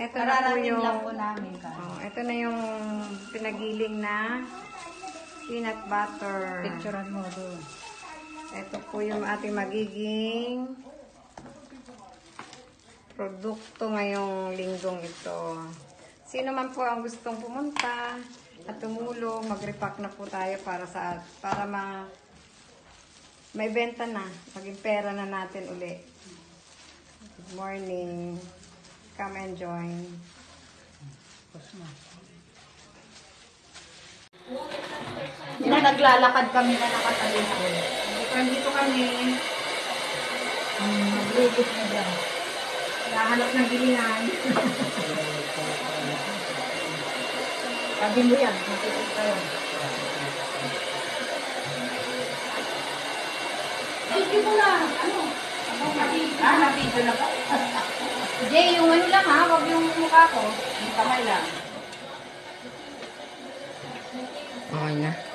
ito na po Kararating yung, lang po namin. ito na yung pinagiling na peanut butter. Picturean mo doon. Ito po yung ating magiging produkto ngayong linggong ito. Sino man po ang gustong pumunta at tumulong, mag-repack na po tayo para may benta na, maging pera na natin uli. Good morning. Come and join. Yung naglalakad kami na nakatalipon. Dito kami. Nag-readit na dyan. Nahanap ng gilingan. Sabi mo yan, makikita yun. Video mo na. Ano? Na-video na ba? Jay, yung ano lang ha, wag yung mukha ko. Yung kamay lang. Okay na.